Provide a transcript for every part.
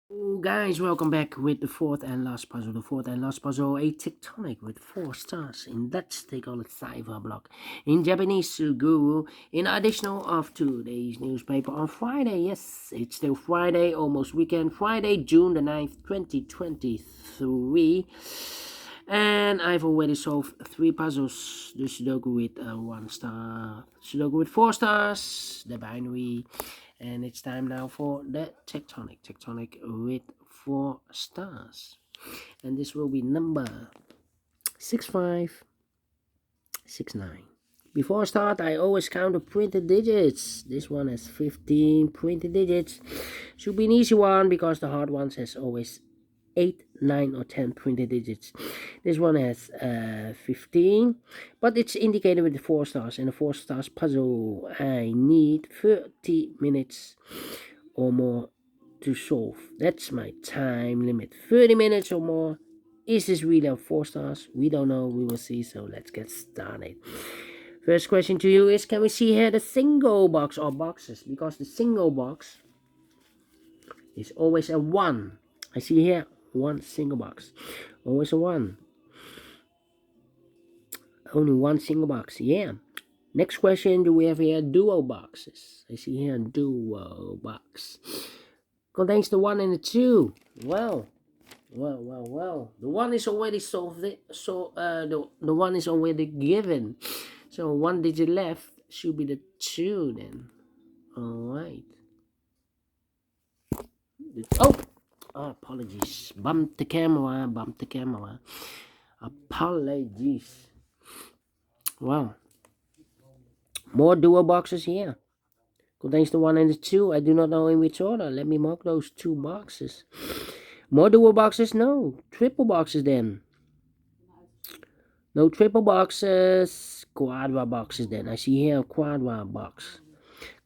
Oh, guys, welcome back with the fourth and last puzzle. The fourth and last puzzle, a tectonic with 4 stars. In Dutch, they call it cipher block. In Japanese, Suguru. In additional of today's newspaper on Friday. Yes, it's still Friday, almost weekend. Friday, June the 9th, 2023. And I've already solved 3 puzzles. The Sudoku with 1 star, Sudoku with 4 stars, the binary. And it's time now for the Tectonic with 4 stars. And this will be number 6569. Before I start, I always count the printed digits. This one has 15 printed digits. Should be an easy one because the hard ones has always 8, 9 or 10 printed digits. This one has 15, but it's indicated with the 4 stars. And the 4 stars puzzle, I need 30 minutes or more to solve. That's my time limit, 30 minutes or more. Is this really a 4 stars? We don't know, we will see. So let's get started. First question to you is, can we see here the single box or boxes? Because the single box is always a 1. I see here 1 single box, always a 1. Only 1 single box, yeah. Next question, do we have here duo boxes? I see here duo box. Contains the 1 and the 2. Well. The 1 is already solved. So the 1 is already given. So 1 digit left should be the 2 then. Alright. Oh! Apologies. Bumped the camera. Apologies. Wow. More dual boxes here. Contains the 1 and the 2. I do not know in which order. Let me mark those 2 boxes. More dual boxes? No. Triple boxes then. No triple boxes. Quadra boxes then. I see here a quadra box.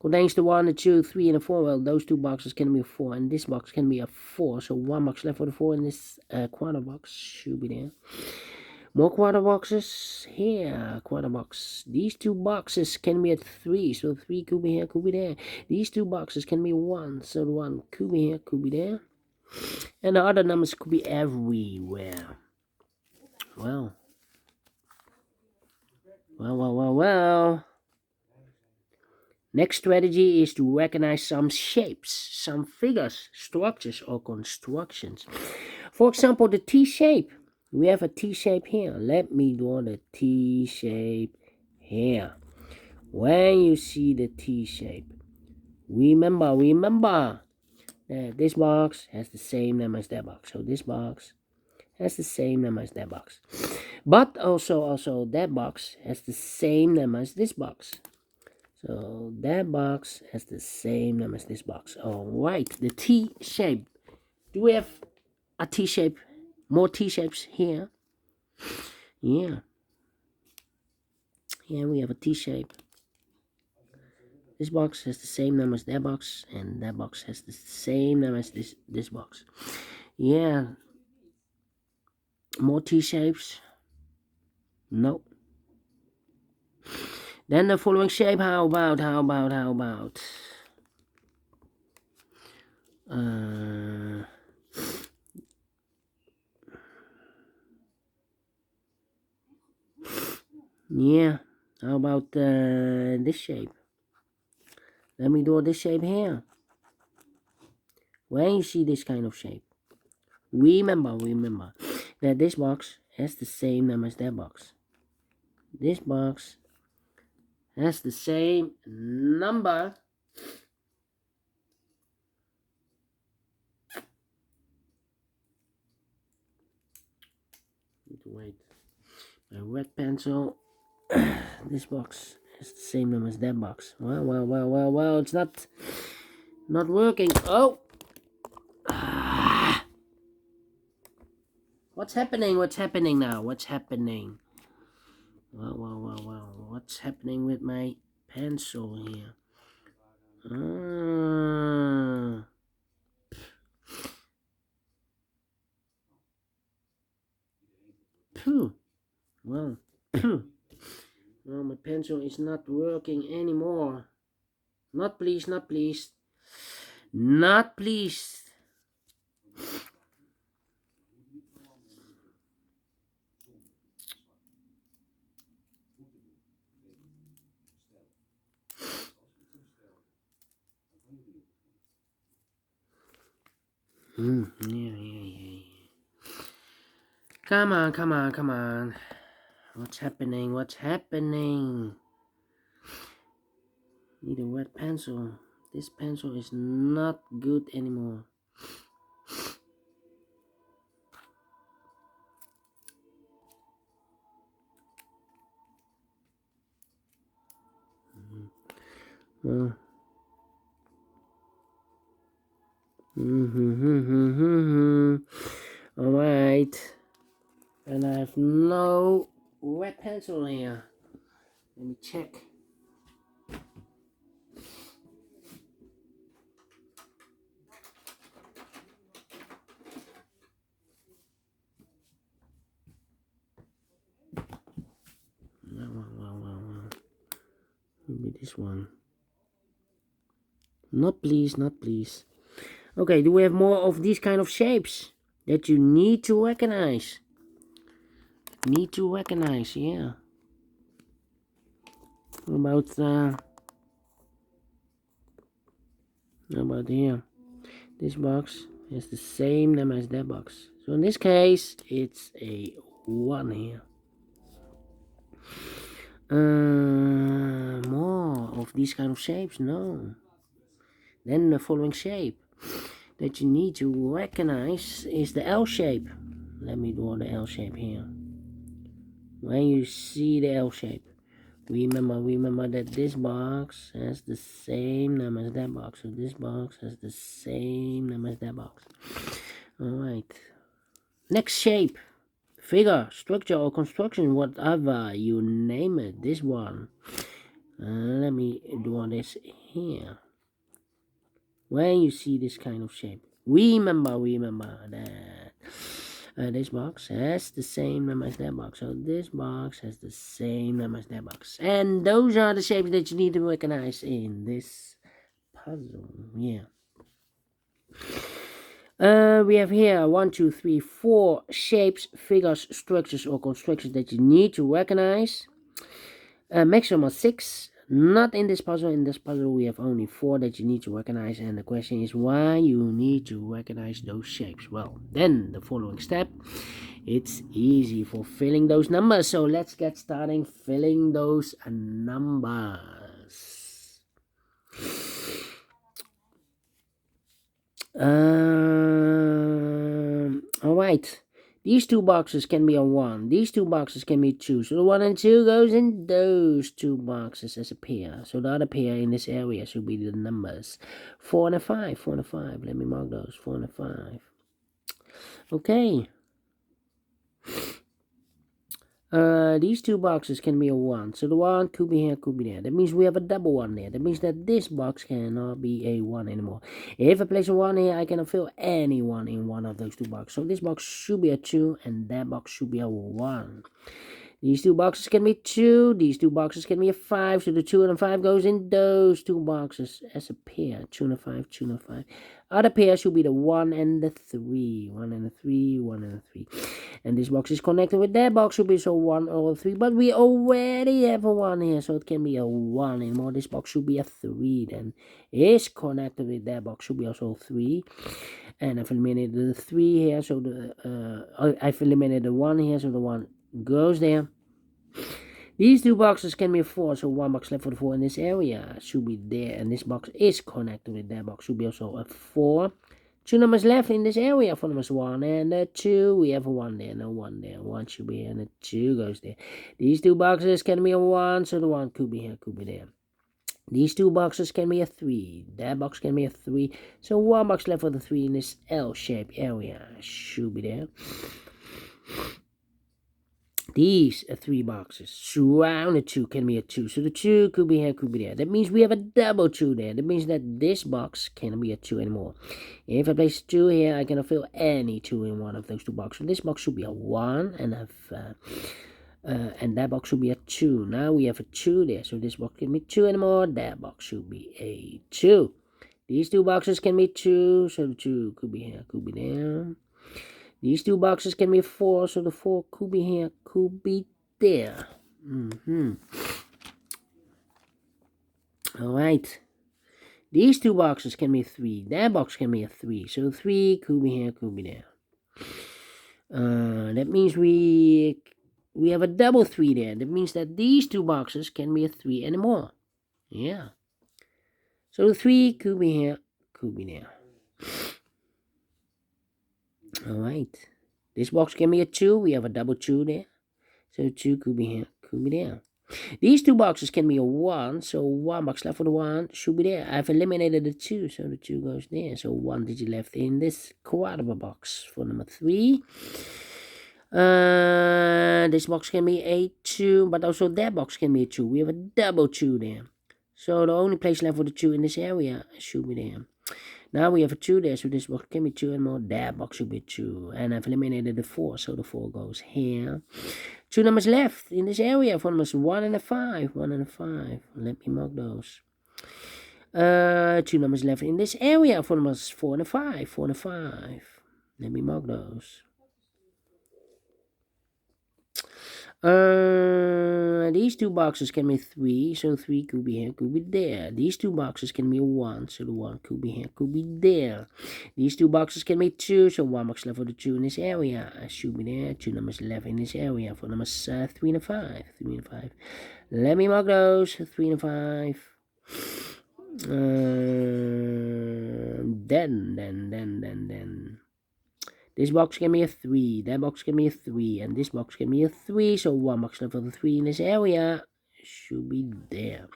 Contains the 1, the 2, 3, and the 4. Well, those 2 boxes can be a 4, and this box can be a 4. So 1 box left for the 4, and this quadra box should be there. More quadra boxes here. Quadra box. These 2 boxes can be at 3. So 3 could be here, could be there. These 2 boxes can be 1. So the 1 could be here, could be there. And the other numbers could be everywhere. Well. Next strategy is to recognize some shapes, some figures, structures, or constructions. For example, the T shape. We have a T shape here. Let me draw the T shape here. When you see the T shape, remember that this box has the same name as that box. So this box has the same name as that box. But also that box has the same name as this box. So that box has the same name as this box. Alright, the T shape. Do we have a T shape? More T shapes here. Yeah. Here we have a T shape. This box has the same name as that box, and that box has the same name as this box. Yeah. More T shapes. Nope. Then the following shape, how about? Yeah, how about this shape? Let me draw this shape here. When you see this kind of shape, remember that this box has the same name as that box. This box has the same number wait, my red pencil. This box has the same name as that box. Well, it's not working. Oh, what's happening now? What's happening? Well, what's happening with my pencil here? Well, well, my pencil is not working anymore. Not pleased. Yeah. Come on. What's happening? Need a wet pencil. This pencil is not good anymore. Well, alright. And I have no wet pencil here. Let me check. Well. Maybe this one. Not please. Okay, do we have more of these kind of shapes that you need to recognize? Yeah. How about here? This box has the same name as that box. So in this case, it's a 1 here. More of these kind of shapes? No. Then the following shape that you need to recognize is the L shape. Let me draw the L shape here. When you see the L shape, remember that this box has the same name as that box. So this box has the same name as that box. Alright. Next shape. Figure, structure or construction, whatever you name it. This one. Let me draw this here. When you see this kind of shape, remember that this box has the same name as that box. So this box has the same name as that box. And those are the shapes that you need to recognize in this puzzle. Yeah. We have here 1, 2, 3, 4 shapes, figures, structures, or constructions that you need to recognize. Maximum of 6. Not in this puzzle. In this puzzle, we have only 4 that you need to recognize. And the question is why you need to recognize those shapes. Well, then the following step. It's easy for filling those numbers. So let's get started filling those numbers. Alright. These two boxes can be a 1. These two boxes can be 2. So the 1 and 2 goes in those two boxes as a pair. So the other pair in this area should be the numbers 4 and a 5. 4 and a 5. Let me mark those. 4 and a 5. Okay. These two boxes can be a 1. So the 1 could be here, could be there. That means we have a double 1 there. That means that this box cannot be a 1 anymore. If I place a 1 here, I cannot fill any 1 in one of those two boxes. So this box should be a 2 and that box should be a 1. These two boxes can be 2. These two boxes can be a 5. So the 2 and the 5 goes in those two boxes as a pair. 2 and a 5, 2 and a 5. Other pair should be the 1 and the 3. 1 and a 3, 1 and a 3. And this box is connected with that box, should be so 1 or 3. But we already have a 1 here, so it can be a 1 anymore. This box should be a 3 then. Is connected with that box, should be also 3. And I've eliminated the 3 here, so I've eliminated the 1 here, so the 1 goes there. These two boxes can be 4, so 1 box left for the 4 in this area should be there, and this box is connected with that box, should be also a 4. 2 numbers left in this area for numbers 1 and 2. We have a 1 there, no 1 there. 1 should be here, and a 2 goes there. These two boxes can be a 1, so the 1 could be here, could be there. These two boxes can be a 3. That box can be a 3. So 1 box left for the 3 in this L-shaped area should be there. These 3 boxes surrounded 2 can be a 2. So the 2 could be here, could be there. That means we have a double 2 there. That means that this box cannot be a 2 anymore. If I place 2 here, I cannot fill any 2 in one of those two boxes. So this box should be a 1 and that box should be a 2. Now we have a 2 there. So this box can be 2 anymore. That box should be a 2. These two boxes can be 2. So the 2 could be here, could be there. These two boxes can be 4, so the 4 could be here, could be there. Alright. These two boxes can be 3. That box can be a 3. So 3 could be here, could be there. That means we have a double 3 there. That means that these two boxes can be a 3 and more. Yeah. So 3 could be here, could be there. Alright. This box can be a 2. We have a double 2 there. So 2 could be here, could be there. These two boxes can be a 1. So 1 box left for the 1 should be there. I've eliminated the 2. So the 2 goes there. So 1 digit left in this quadruple box for number 3. This box can be a 2. But also that box can be a 2. We have a double 2 there. So the only place left for the 2 in this area should be there. Now we have a 2 there, so this box can be 2 and more. That box should be 2. And I've eliminated the 4, so the 4 goes here. 2 numbers left in this area for numbers 1 and a 5. 1 and a 5. Let me mark those. 2 numbers left in this area for numbers 4 and a 5. 4 and a 5. Let me mark those. These two boxes can be 3, so 3 could be here, could be there. These two boxes can be 1, so the 1 could be here, could be there. These two boxes can be 2, so 1 box left for the 2 in this area. Should be there. 2 numbers left in this area for numbers 3 and 5. 3 and 5. Let me mark those. 3 and 5. Then. This box can be a 3, that box can be a 3, and this box can be a 3, so 1 box left for the 3 in this area should be there.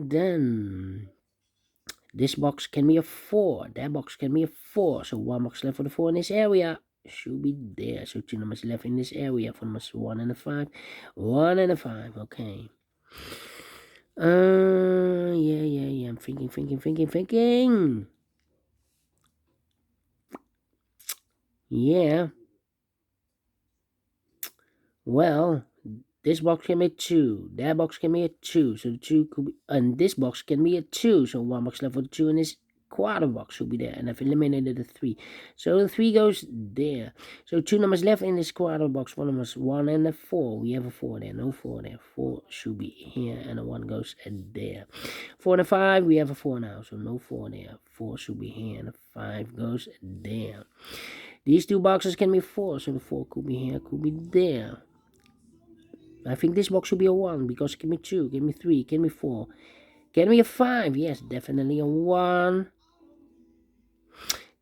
Then this box can be a 4, that box can be a 4, so 1 box left for the 4 in this area should be there. So 2 numbers left in this area for numbers 1 and a 5. 1 and a 5, okay. Yeah, I'm thinking. Yeah. Well, this box can be a 2. That box can be a 2. So the 2 could be, and this box can be a 2. So 1 box left for the 2 in this quarter box should be there. And I've eliminated the 3. So the 3 goes there. So 2 numbers left in this quarter box. 1 numbers 1 and a 4. We have a 4 there. No 4 there. 4 should be here. And a 1 goes there. 4 and a 5. We have a 4 now. So no 4 there. 4 should be here. And a 5 goes there. These two boxes can be 4, so the 4 could be here, could be there. I think this box should be a 1, because it can be 2, can be 3, can be 4. Can be a 5, yes, definitely a 1.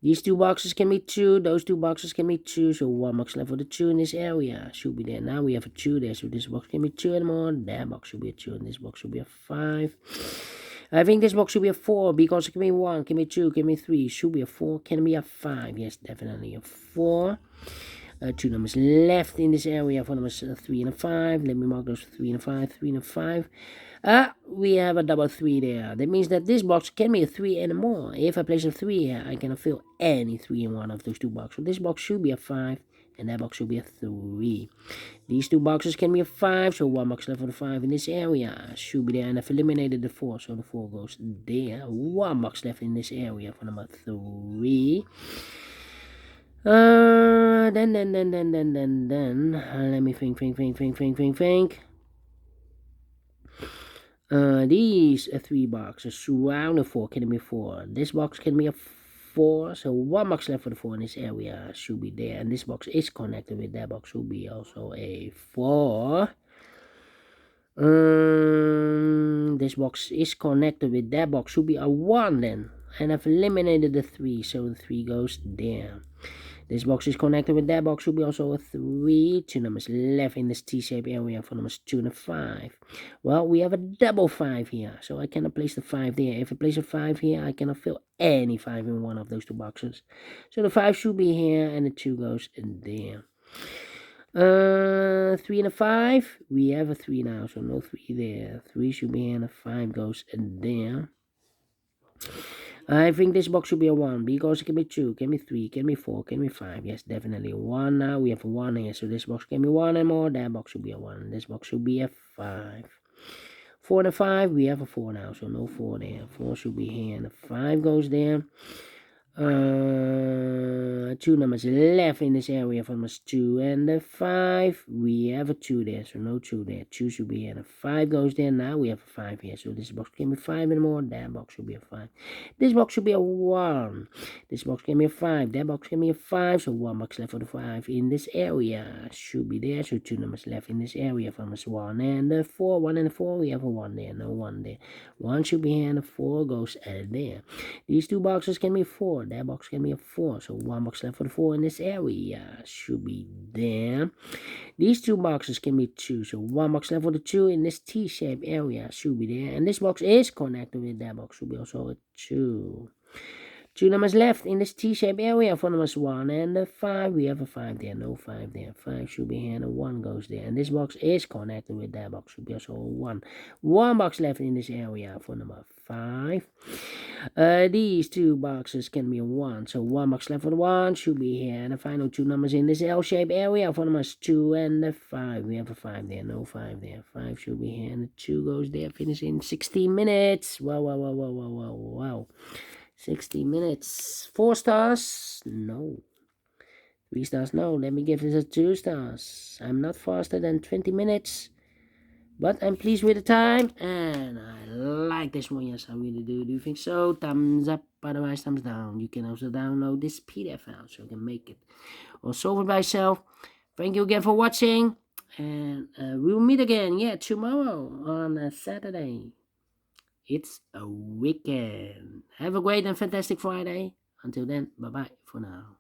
These two boxes can be 2, those two boxes can be 2, so 1 box left for the 2 in this area should be there. Now we have a 2 there, so this box can be 2 and more. That box should be a 2, and this box should be a 5. I think this box should be a 4, because it can be 1, can be 2, can be 3, should be a 4, can be a 5, yes, definitely a 4. 2 numbers left in this area for numbers 3 and a 5. Let me mark those 3 and a 5, 3 and a 5. We have a double 3 there. That means that this box can be a 3 and more. If I place a 3 here, I cannot fill any 3 in one of those two boxes. So this box should be a 5, and that box should be a 3. These two boxes can be a 5, so 1 box left for the 5 in this area should be there. And I've eliminated the 4, so the 4 goes there. 1 box left in this area for number 3. Then. Let me think. These 3 boxes surround the 4 can be 4. This box can be a 4, so 1 box left for the 4 in this area should be there, and this box is connected with that box, should be also a 4. This box is connected with that box, should be a 1 then, and I've eliminated the 3, so the 3 goes there. This box is connected with that box, should be also a 3. 2 numbers left in this T-shaped area for numbers 2 and a 5. Well, we have a double 5 here, so I cannot place the 5 there. If I place a 5 here, I cannot fill any 5 in one of those two boxes. So the 5 should be here, and the 2 goes in there. 3 and a 5. We have a 3 now, so no 3 there. 3 should be here, and a 5 goes in there. I think this box should be a 1, because it can be 2, can be 3, can be 4, can be 5. Yes, definitely 1 now. We have a 1 here, so this box can be 1 and more. That box should be a 1. This box should be a 5. 4 and a 5. We have a 4 now, so no 4 there. 4 should be here, and a 5 goes there. Two numbers left in this area from us 2 and the 5. We have a 2 there, so no 2 there. 2 should be here. The 5 goes there. Now we have a 5 here. So this box can be 5 anymore. That box should be a 5. This box should be a 1. This box can be a 5. That box can be a 5. So 1 box left for the 5 in this area. Should be there. So 2 numbers left in this area from us 1 and the 4. 1 and the 4. We have a 1 there. No 1 there. 1 should be here and the 4 goes there. These 2 boxes can be 4. That box can be a 4. So 1 box left for the 4 in this area. Should be there. These 2 boxes can be 2. So 1 box left for the 2 in this T-shaped area. Should be there. And this box is connected with that box. Should be also a 2. 2 numbers left in this T-shaped area for numbers 1 and the 5. We have a 5 there. No 5 there. 5 should be here and a 1 goes there. And this box is connected with that box. Should be also a 1. 1 box left in this area for number 5. These 2 boxes can be a 1. So 1 box left for the 1 should be here. And the final 2 numbers in this L-shaped area for numbers 2 and the 5. We have a 5 there. No 5 there. 5 should be here. And the 2 goes there. Finish in 16 minutes. Wow, wow, wow, wow, wow, wow, wow. 60 minutes. 4 stars? No. 3 stars? No. Let me give this a 2 stars. I'm not faster than 20 minutes. But I'm pleased with the time. And I like this one. Yes, I really do. Do you think so? Thumbs up. Otherwise, thumbs down. You can also download this PDF file so you can make it or solve it by yourself. Thank you again for watching. And we will meet again. Yeah, tomorrow on a Saturday. It's a weekend. Have a great and fantastic Friday. Until then, bye-bye for now.